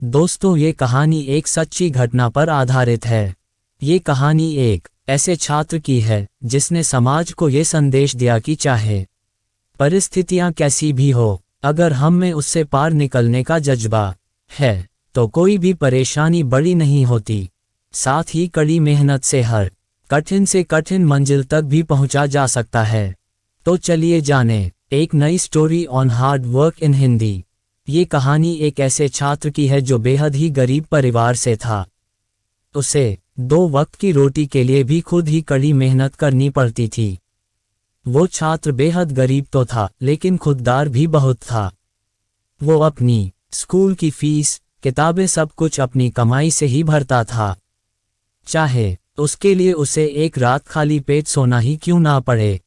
दोस्तों, ये कहानी एक सच्ची घटना पर आधारित है। ये कहानी एक ऐसे छात्र की है जिसने समाज को ये संदेश दिया कि चाहे परिस्थितियां कैसी भी हो, अगर हम में उससे पार निकलने का जज्बा है तो कोई भी परेशानी बड़ी नहीं होती। साथ ही कड़ी मेहनत से हर कठिन से कठिन मंजिल तक भी पहुंचा जा सकता है। तो चलिए जाने एक नई story on hard work in Hindi. ये कहानी एक ऐसे छात्र की है जो बेहद ही गरीब परिवार से था। उसे 2 वक्त की रोटी के लिए भी खुद ही कड़ी मेहनत करनी पड़ती थी। वो छात्र बेहद गरीब तो था, लेकिन खुददार भी बहुत था। वो अपनी स्कूल की फीस, किताबें, सब कुछ अपनी कमाई से ही भरता था, चाहे उसके लिए उसे एक रात खाली पेट सोना ही क्यों ना पड़े।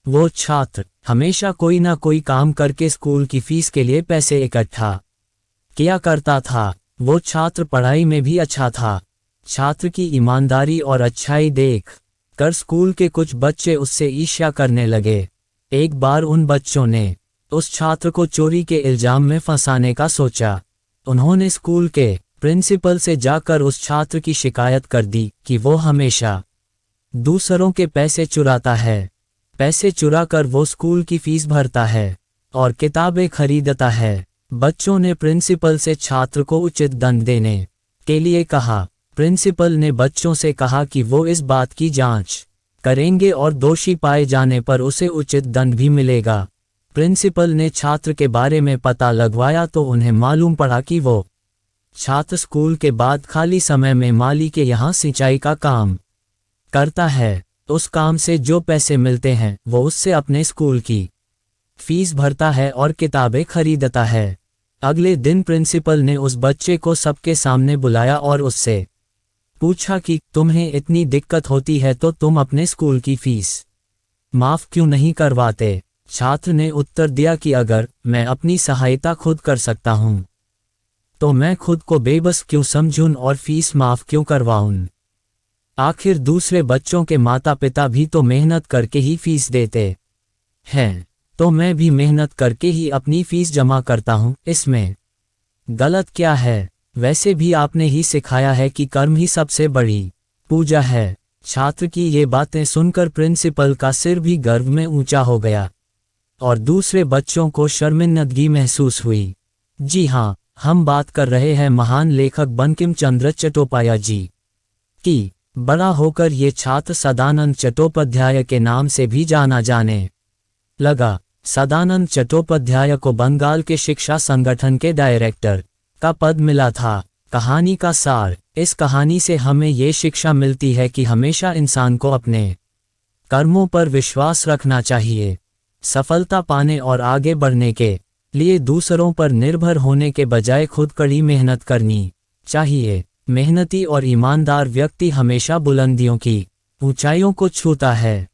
वो छात्र हमेशा कोई ना कोई काम करके स्कूल की फीस के लिए पैसे इकट्ठा किया करता था। वो छात्र पढ़ाई में भी अच्छा था। छात्र की ईमानदारी और अच्छाई देख कर स्कूल के कुछ बच्चे उससे ईर्ष्या करने लगे। एक बार उन बच्चों ने उस छात्र को चोरी के इल्जाम में फंसाने का सोचा। उन्होंने स्कूल के प्रिंसिपल से जाकर उस छात्र की शिकायत कर दी कि वो हमेशा दूसरों के पैसे चुराता है। पैसे चुराकर वो स्कूल की फीस भरता है और किताबें खरीदता है। बच्चों ने प्रिंसिपल से छात्र को उचित दंड देने के लिए कहा। प्रिंसिपल ने बच्चों से कहा कि वो इस बात की जांच करेंगे और दोषी पाए जाने पर उसे उचित दंड भी मिलेगा। प्रिंसिपल ने छात्र के बारे में पता लगवाया तो उन्हें मालूम पड़ा कि वो छात्र स्कूल के बाद खाली समय में माली के यहाँ सिंचाई का काम करता है। उस काम से जो पैसे मिलते हैं वो उससे अपने स्कूल की फीस भरता है और किताबें खरीदता है। अगले दिन प्रिंसिपल ने उस बच्चे को सबके सामने बुलाया और उससे पूछा कि तुम्हें इतनी दिक्कत होती है तो तुम अपने स्कूल की फीस माफ क्यों नहीं करवाते। छात्र ने उत्तर दिया कि अगर मैं अपनी सहायता खुद कर सकता हूं तो मैं खुद को बेबस क्यों समझूं और फीस माफ क्यों करवाऊं। आखिर दूसरे बच्चों के माता पिता भी तो मेहनत करके ही फीस देते हैं, तो मैं भी मेहनत करके ही अपनी फीस जमा करता हूं। इसमें गलत क्या है? वैसे भी आपने ही सिखाया है कि कर्म ही सबसे बड़ी पूजा है। छात्र की ये बातें सुनकर प्रिंसिपल का सिर भी गर्व में ऊंचा हो गया और दूसरे बच्चों को शर्मिंदगी महसूस हुई। जी हाँ, हम बात कर रहे हैं महान लेखक बंकिम चंद्र चट्टोपाध्याय जी की। बड़ा होकर ये छात्र सदानंद चट्टोपाध्याय के नाम से भी जाना जाने लगा। सदानंद चट्टोपाध्याय को बंगाल के शिक्षा संगठन के डायरेक्टर का पद मिला था। कहानी का सार: इस कहानी से हमें ये शिक्षा मिलती है कि हमेशा इंसान को अपने कर्मों पर विश्वास रखना चाहिए। सफलता पाने और आगे बढ़ने के लिए दूसरों पर निर्भर होने के बजाय खुद कड़ी मेहनत करनी चाहिए। मेहनती और ईमानदार व्यक्ति हमेशा बुलंदियों की ऊंचाइयों को छूता है।